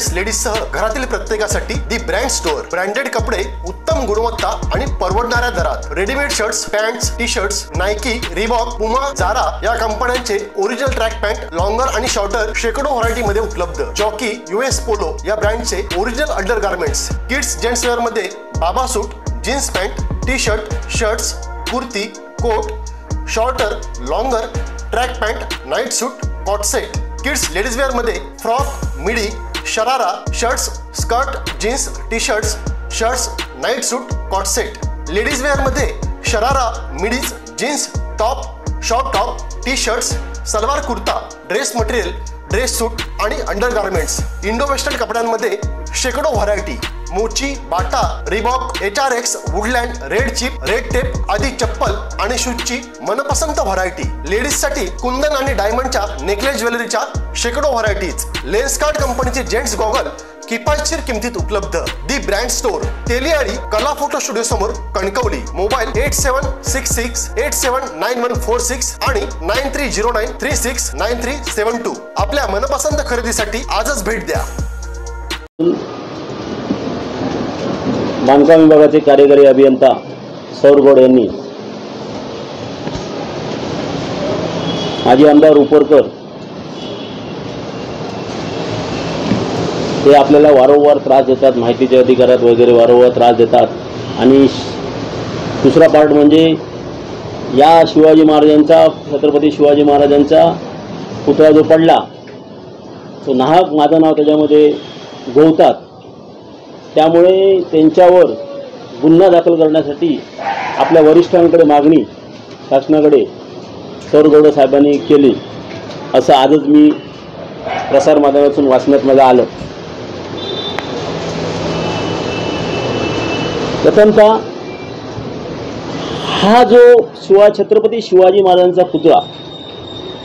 Gents ladies सह घरातील प्रत्येकासाठी दी ब्रँड स्टोअर. ब्रँडेड कपडे उत्तम गुणवत्ता आणि परवडणाऱ्या दरात. Readymade shirts, pants, T shirts, Nike, Reebok, Puma, Zara या कंपन्यांचे ओरिजिनल ट्रॅक पॅन्ट, लॉंगर आणि शॉर्टर शेकडो व्हरायटी मध्ये उपलब्ध. जॉकी, US पोलो या ब्रँडचे original undergarments. Kids gents wear मध्ये बाबा suit, jeans pant, T shirt, shirts, kurti, coat, shorter, longer, track pant, night suit, cot set. Kids ladies wear मध्ये frock, midi, sharara, shirts, skirt, jeans, T shirts, night suit, cot set. Ladies wear मध्ये sharara, midis, jeans, top, short top, T shirts, salwar kurta, dress material, dress suit आणि undergarments. Indo western कपड्यांमध्ये शेकडो व्हरायटी. Mochi, Bata, Reebok, HRX, Woodland, Red Chief, Red Tape आदी चप्पल आणि शूजची मनपसंत variety. लेडीजसाठी कुंदन आणि डायमंडच्या नेकलेस ज्वेलरीच्या शेकडो व्हरायटीज. लेन्सकार्ट कंपनीचे जेंट्स गॉगल किफायतशीर किमतीत उपलब्ध. दी ब्रँड स्टोअर, तेलियाळी कला फोटो स्टुडिओ समोर, कणकवली. मोबाईल 8766879146 आणि 9309369372. आपल्या मनपसंत खरेदीसाठी आजच भेट द्या. बांधकाम विभागाचे कार्यकारी अभियंता सौर गौड यांनी माजी आमदार उपरकर ते आपल्याला वारंवार त्रास देतात, माहितीच्या अधिकारात वगैरे वारंवार त्रास देतात. आणि दुसरा पार्ट म्हणजे या शिवाजी महाराजांचा, छत्रपती शिवाजी महाराजांचा पुतळा जो पडला तो नाहक माझं नाव त्याच्यामध्ये गोवतात. त्यामुळे त्यांच्यावर गुन्हा दाखल करण्यासाठी आपल्या वरिष्ठांकडे मागणी शासनाकडे सौर गौड साहेबांनी केली, असं आजच मी प्रसारमाध्यमातून वाचण्यात मला आलं. प्रथमतः हा जो छत्रपती शिवाजी महाराजांचा पुतळा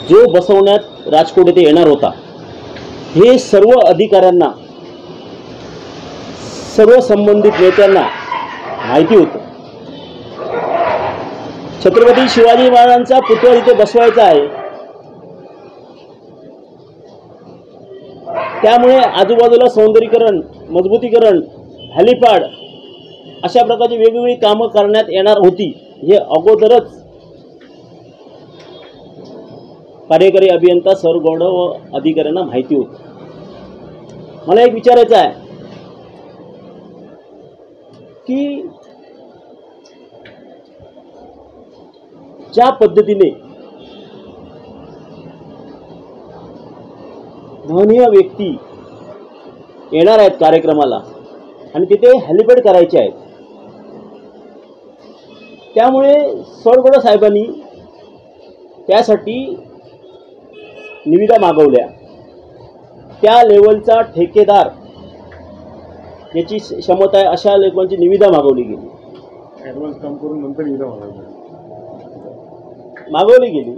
जो बसवण्यात राजकोट येथे येणार होता, हे सर्व अधिकाऱ्यांना, सर्व संबंधित नेत्यांना माहिती होतं. छत्रपती शिवाजी महाराजांचा पुतळा इथे बसवायचा आहे, त्यामुळे आजूबाजूला सौंदर्यीकरण, मजबूतीकरण, हेलिपॅड अशा प्रकारची वेगवेगळी कामं करण्यात येणार होती. हे अगोदरच कार्यकारी अभियंता सौर गौड व अधिकाऱ्यांना माहिती होती. मला एक विचारायचं आहे की ज्या पद्धतीने महनीय व्यक्ती येणार आहेत कार्यक्रमाला आणि तिथे हेलिपॅड करायचे आहेत, त्यामुळे सौर गौड साहेबांनी त्यासाठी निविदा मागवल्या. त्या लेवलचा ठेकेदार याची क्षमता आहे अशा लोकांची निविदा मागवली गेली. ॲडव्हान्स काम करून नंतर निविदा मागवली गेली.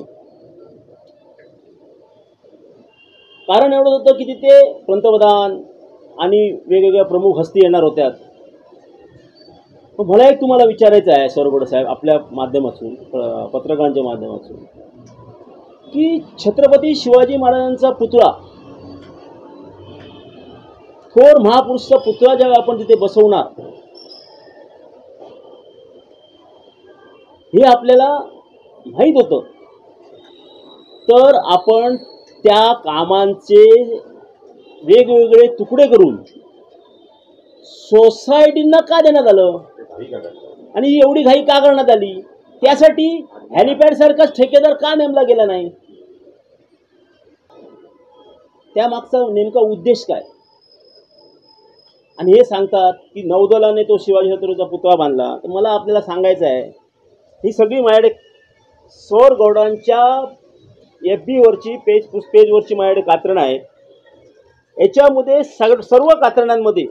कारण एवढं होतं की तिथे पंतप्रधान आणि वेगवेगळ्या प्रमुख हस्ती येणार होत्या. मला एक तुम्हाला विचारायचं आहे सौर गौड साहेब, आपल्या माध्यमातून, पत्रकारांच्या माध्यमातून, की छत्रपती शिवाजी महाराजांचा पुतळा, थोर महापुरुषाचा पुतळा जेव्हा आपण तिथे बसवणार, हे आपल्याला माहीत होतं, तर आपण त्या कामांचे वेगवेगळे तुकडे करून सोसायटींना का देण्यात आलं आणि एवढी घाई का करण्यात आली? त्यासाठी हेलिपॅड सारखाच ठेकेदार का नेमला गेला नाही? त्यामागचा नेमका उद्देश काय? आणि हे सांगतात की नौदलाने तो शिवाजी छत्रपतीचा पुतळा बांधला. तर मला आपल्याला सांगायचं आहे, ही सगळी माझ्याकडे सौर गौडांच्या FB वरची पेजवरची माझ्याकडे कात्रणं आहेत. याच्यामध्ये सर्व कात्रणांमध्ये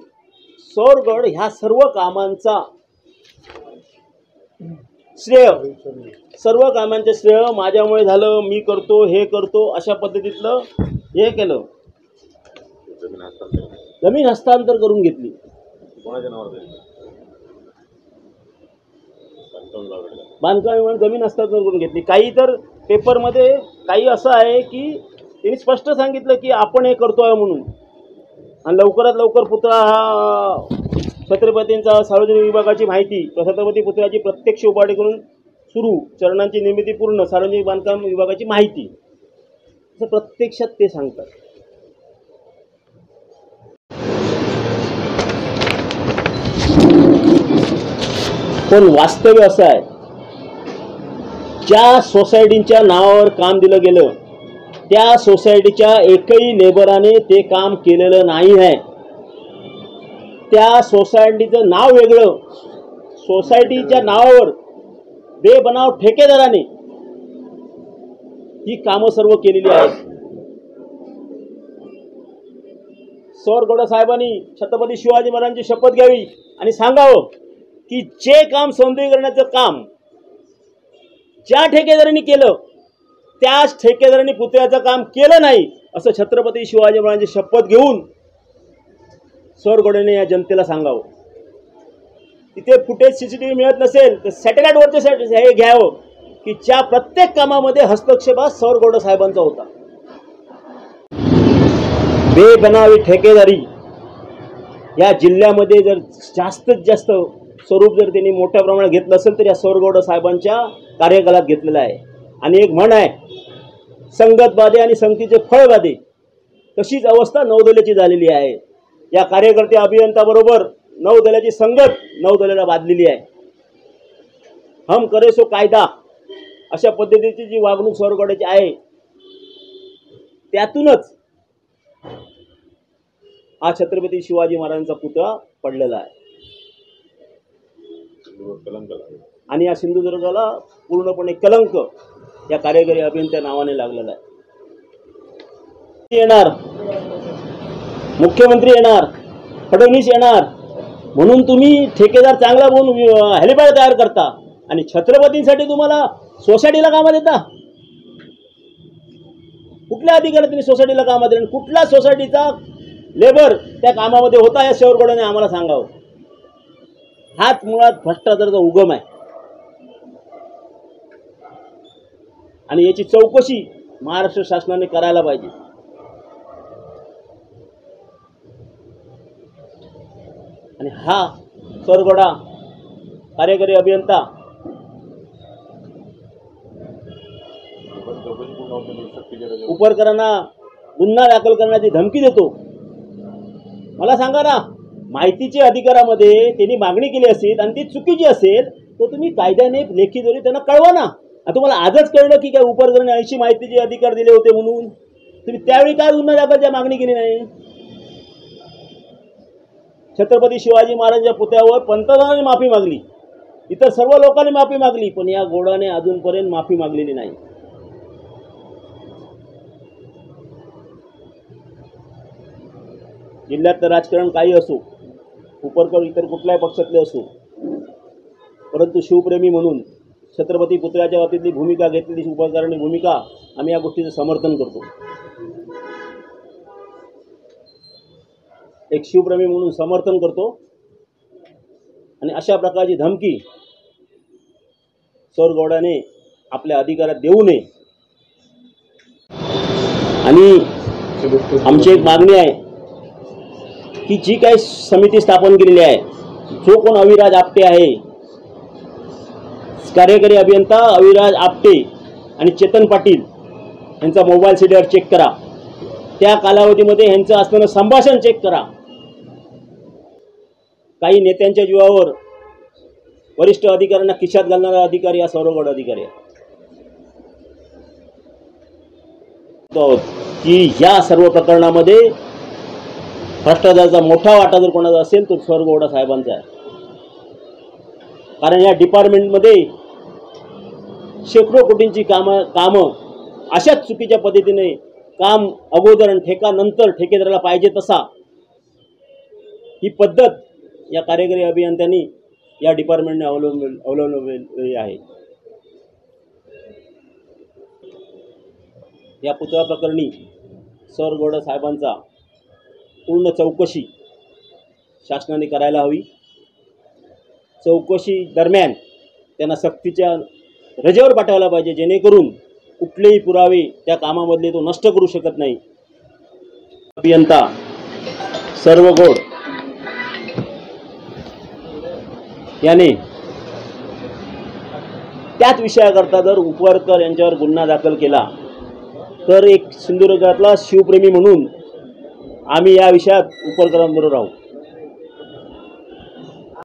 सौर गौड ह्या सर्व कामांचा श्रेय, सर्व कामांचे श्रेय माझ्यामुळे झालं, मी करतो, हे करतो, अशा पद्धतीतलं हे केलं. जमीन हस्तांतर करून घेतली. बांधकाम जमीन हस्तांतर करून घेतली. काही तर पेपरमध्ये काही असं आहे की त्यांनी स्पष्ट सांगितलं की आपण हे करतोय म्हणून, आणि लवकरात लवकर पुतळा हा छत्रपतींचा सार्वजनिक विभागाची माहिती छत्रपती पुतळ्याची प्रत्यक्ष उभारणी करून सुरू चरणांची निर्मिती पूर्ण सार्वजनिक बांधकाम विभागाची माहिती असं प्रत्यक्षात ते सांगतात. पण वास्तव असं आहे, ज्या सोसायटीच्या नावावर काम दिलं गेलं त्या सोसायटीच्या एकही लेबराने ते काम केलेलं नाही आहे. त्या सोसायटीचं नाव वेगळं, सोसायटीच्या नावावर बेबनाव ठेकेदाराने ही कामं सर्व केलेली आहेत. सौर गौडा साहेबांनी छत्रपती शिवाजी महाराजांची शपथ घ्यावी आणि सांगावं की जे काम सौंदर्यीकरणाचं काम ज्या ठेकेदारांनी केलं त्याच ठेकेदारांनी पुतळ्याचं काम केलं नाही असं छत्रपती शिवाजी महाराजांची शपथ घेऊन सौर गौड्याने या जनतेला सांगावं. तिथे फुटेज CCTV मिळत नसेल तर सॅटेलाईटवरचे हे घ्यावं की ज्या प्रत्येक कामामध्ये हस्तक्षेप हा सौर गौडा साहेबांचा होता. बेबनावी ठेकेदारी या जिल्ह्यामध्ये जर जास्तीत जास्त स्वरूप जर त्यांनी मोठ्या प्रमाणात घेतलं असेल तर या सौर गौडा साहेबांच्या कार्यकालात घेतलेला आहे. आणि एक म्हण आहे, संगत बाधे आणि संगतीचे फळ बाधे, तशीच अवस्था नौदलाची झालेली आहे. या कार्यकर्ते अभियंताबरोबर नौदलाची संगत नौदलाला बांधलेली आहे. हम करे सो कायदा अशा पद्धतीची जी वागणूक सौर गौड्याची आहे त्यातूनच हा छत्रपती शिवाजी महाराजांचा पुतळा पडलेला आहे. आणि या सिंधुदुर्गाला पूर्णपणे कलंक या कार्यकारी अभियंत्या नावाने लागलेला आहे. येणार मुख्यमंत्री येणार, फडणवीस येणार म्हणून तुम्ही ठेकेदार चांगला म्हणून हेलिपॅड तयार करता आणि छत्रपतींसाठी तुम्हाला सोसायटीला कामं देता. कुठल्या अधिकाऱ्याने तुम्ही सोसायटीला कामं दिली आणि कुठल्या सोसायटीचा लेबर त्या कामामध्ये होता या सौर गौड्याने आम्हाला सांगावं. हाच मुळात भ्रष्टाचाराचा उगम आहे आणि याची चौकशी महाराष्ट्र शासनाने करायला पाहिजे. आणि हा सौर गौडा कार्यकारी अभियंता उपरकरांना गुन्हा दाखल करण्याची धमकी देतो. मला सांगा ना, माहितीच्या अधिकारामध्ये त्यांनी मागणी केली असेल आणि ती चुकीची असेल तर तुम्ही कायद्याने लेखीद्वारे त्यांना कळवा ना. तुम्हाला आजच कळलं की काय उपरकरांनी 80 माहितीचे अधिकार दिले होते म्हणून तुम्ही त्यावेळी काय गुन्हा दाखलची मागणी केली नाही. छत्रपती शिवाजी महाराजांच्या पुतळ्यावर पंतप्रधानांनी माफी मागली, इतर सर्व लोकांनी माफी मागली, पण या गौडाने अजूनपर्यंत माफी मागलेली नाही. जिल्ह्यातलं राजकारण काही असो, उपरकर इतर कुठल्याही पक्षातले असो, परंतु शिवप्रेमी म्हणून छत्रपती पुतळ्याच्या बाबतीतली भूमिका घेतलेली उपरकरांनी भूमिका आम्ही या गोष्टीचं समर्थन करतो. एक शिवप्रेमी म्हणून समर्थन करतो आणि अशा प्रकारची धमकी सौर गौड्याने आपल्या अधिकारात देऊ नये. आणि आमची एक मागणी आहे की जी काही समिती स्थापन केलेली आहे, जो कोण अविराज आपटे आहे, कार्यकारी अभियंता अविराज आपटे आणि चेतन पाटील यांचा मोबाईल सीडीआर चेक करा. त्या कालावधीमध्ये यांचं असलेलं संभाषण चेक करा. काही नेत्यांच्या जीवावर वरिष्ठ अधिकाऱ्यांना खिशात घालणारा अधिकारी हा सौर गौडा अधिकारी आहे. की या सर्व प्रकरणामध्ये भ्रष्टाचाराचा मोठा वाटा जर कोणाचा असेल तर सौर गौडा साहेबांचा आहे. कारण या डिपार्टमेंटमध्ये शेकडो कोटींची कामं अशाच चुकीच्या पद्धतीने काम अगोदर आणि ठेका नंतर ठेकेदाराला पाहिजे तसा ही पद्धत या कार्यकारी अभियंत्यांनी या डिपार्टमेंटने अवलंबलेली आहे. या पुतळा प्रकरणी सौर गौडा साहेबांचा पूर्ण चौकशी शासनाने करायला हवी. चौकशी दरम्यान त्यांना सक्तीच्या रजेवर पाठवायला पाहिजे, जेणेकरून कुठलेही पुरावे त्या कामामधले तो नष्ट करू शकत नाही. अभियंता सर्व गोड याने त्याच विषयाकरता जर उपरकर यांच्यावर गुन्हा दाखल केला तर एक सिंधुदुर्गातला शिवप्रेमी म्हणून आम्ही या विषयात उपरकरांबरोबर राहू.